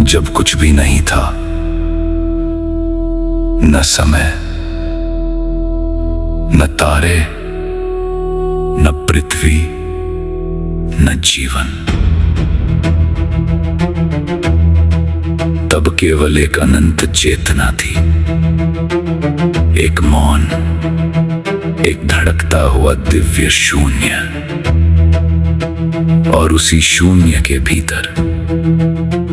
जब कुछ भी नहीं था, न समय, न तारे, न पृथ्वी, न जीवन। तब केवल एक अनंत चेतना थी, एक मौन, एक धड़कता हुआ दिव्य शून्य। और उसी शून्य के भीतर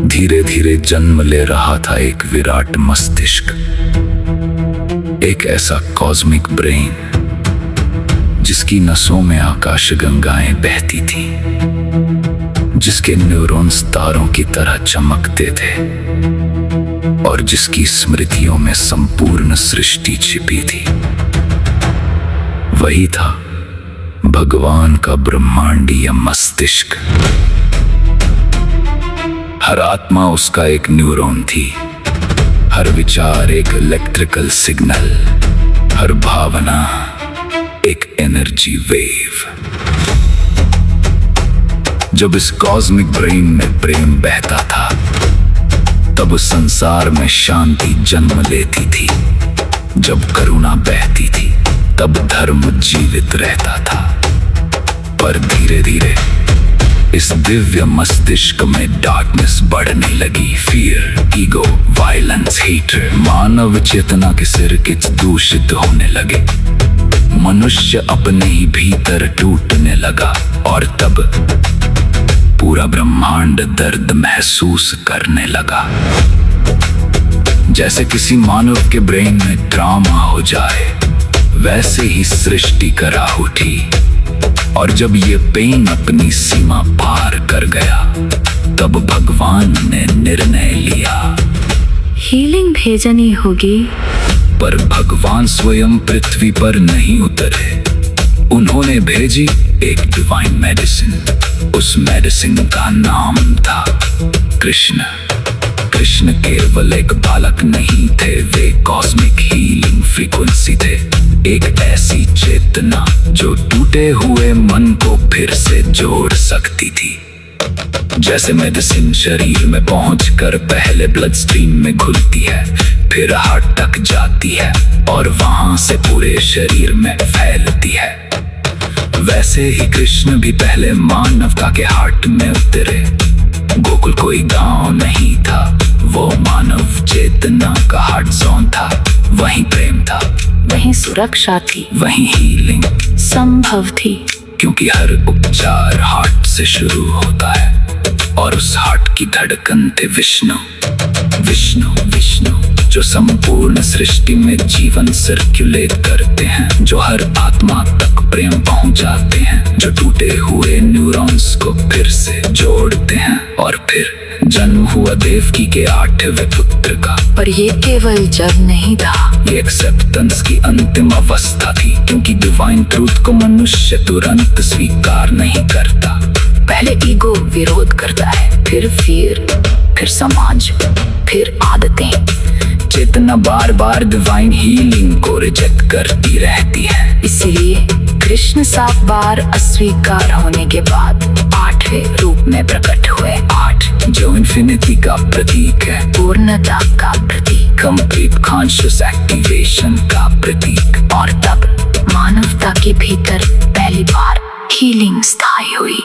धीरे धीरे जन्म ले रहा था एक विराट मस्तिष्क, एक ऐसा कॉस्मिक ब्रेन जिसकी नसों में आकाश गंगाएं बहती थी, जिसके न्यूरॉन्स तारों की तरह चमकते थे और जिसकी स्मृतियों में संपूर्ण सृष्टि छिपी थी। वही था भगवान का ब्रह्मांडीय मस्तिष्क। हर आत्मा उसका एक न्यूरॉन थी, हर विचार एक इलेक्ट्रिकल सिग्नल, हर भावना एक एनर्जी वेव। जब इस कॉस्मिक ब्रेन में प्रेम बहता था, तब संसार में शांति जन्म लेती थी। जब करुणा बहती थी, तब धर्म जीवित रहता था। पर धीरे धीरे इस दिव्य मस्तिष्क में डार्कनेस बढ़ने लगी। फियर, ईगो, वायलेंस, हेट्रेड, मानव चेतना के सिरकिच दूषित होने लगे। मनुष्य अपने ही भीतर टूटने लगा और तब पूरा ब्रह्मांड दर्द महसूस करने लगा। जैसे किसी मानव के ब्रेन में ट्रॉमा हो जाए, वैसे ही सृष्टि कराह उठी। और जब ये पेन अपनी सीमा पार कर गया, तब भगवान ने निर्णय लिया, हीलिंग भेजनी होगी। पर भगवान स्वयं पृथ्वी पर नहीं उतरे। उन्होंने भेजी एक डिवाइन मेडिसिन। उस मेडिसिन का नाम था कृष्ण। कृष्ण केवल एक बालक नहीं थे, वे कॉस्मिक हीलिंग फ्रीक्वेंसी थे। एक ऐसी चेतना जो टूटे हुए मन को फिर से जोड़ सकती थी। जैसे मेडिसिन शरीर में पहुंचकर पहले ब्लड स्ट्रीम में घुलती है, फिर हार्ट तक जाती है और वहां से पूरे शरीर में फैलती है, वैसे ही कृष्ण भी पहले मानवता के हार्ट में उतरे। गोकुल कोई गांव नहीं था, वो मानव चेतना का हार्ट जोन था। वहीं प्रेम था, वहीं सुरक्षा थी, वहीं हीलिंग संभव थी। क्योंकि हर उपचार हार्ट से शुरू होता है और उस हार्ट की धड़कन थे विष्णु। विष्णु विष्णु जो संपूर्ण सृष्टि में जीवन सर्कुलेट करते हैं, जो हर आत्मा तक प्रेम पहुंचाते हैं, जो टूटे हुए न्यूरॉन्स को फिर से जोड़ते हैं। और फिर जन्म हुआ देवकी के 8वें पुत्र का। पर ये केवल जब नहीं था, ये एक्सेप्टेंस की अंतिम अवस्था थी, क्योंकि डिवाइन ट्रूथ को मनुष्य तुरंत स्वीकार नहीं करता। पहले ईगो विरोध करता है, फिर फियर, फिर समाज, फिर आदतें। चेतना बार बार डिवाइन हीलिंग को रिजेक्ट करती रहती है। इसलिए कृष्ण 7 बार अस्वीकार होने के बाद 8वें रूप में प्रकट हुए। 8 जो इन्फिनिटी का प्रतीक है, पूर्णता का प्रतीक, कंप्लीट कॉन्शियस एक्टिवेशन का प्रतीक। और तब मानवता के भीतर पहली बार हीलिंग स्थायी हुई।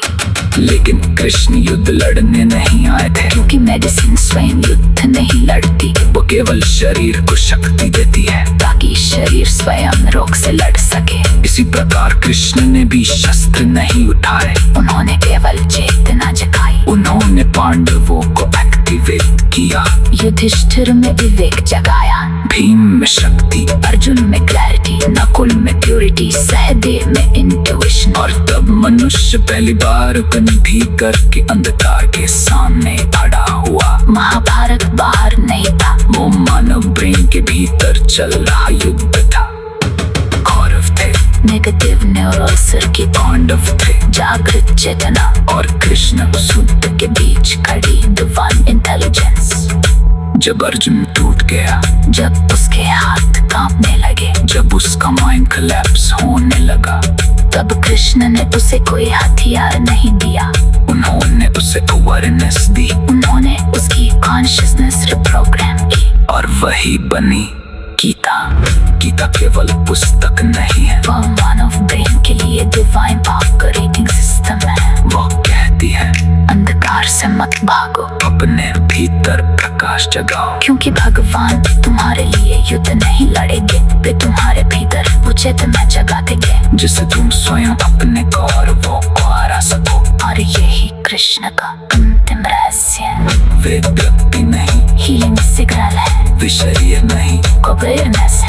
लेकिन कृष्ण युद्ध लड़ने नहीं आए थे, क्योंकि मेडिसिन स्वयं युद्ध नहीं लड़ती, वो केवल शरीर को शक्ति देती है ताकि शरीर स्वयं रोग से लड़ सके। इसी प्रकार कृष्ण ने भी शस्त्र नहीं उठाए, उन्होंने केवल चेतना जगाई। उन्होंने पांडवों को एक्टिवेट किया, युधिष्ठिर में विवेक जगाया, भीम में शक्ति, अर्जुन में क्लैरिटी, नकुल में प्योरिटी, सहदेव में इंट्यूशन। और तब मनुष्य पहली बार उपलब्धि करके अंधकार के सामने खड़ा हुआ। महाभारत बाहर नहीं था, वो मानव ब्रेन के भीतर चल रहा युद्ध था। कौरव थे, नेगेटिव न्यूरल सर्किट, पांडव थे, जागृत चेतना, और कृष्ण शुद्ध के बीच खड़ी डिवाइन इंटेलिजेंस। जब अर्जुन टूट गया, जब उसके हाथ कांपने लगे, जब उसका माइंड कोलैप्स होने लगा, तब कृष्ण कृष्ण ने उसे कोई हथियार नहीं दिया, उन्होंने उसे अवेयरनेस दी उन्होंने उसकी कॉन्शियसनेस रिप्रोग्राम की और वही बनी गीता। गीता केवल पुस्तक नहीं है, वह मानव ब्रेन के लिए डिवाइन ऑपरेटिंग सिस्टम है। वो कहती है अंधकार से मत भागो, अपने भीतर प्रकाश जगाओ, क्योंकि भगवान तुम्हारे लिए युद्ध नहीं लड़ेंगे, वे तुम्हारे भीतर वो चेतना जगा देंगे जिसे तुम स्वयं अपने गौरवों को हरा सको। और यही कृष्ण का अंतिम रहस्य है। वे व्यक्ति नहीं, हीलिंग सिग्नल है, विषय नहीं, अवेयरनेस है।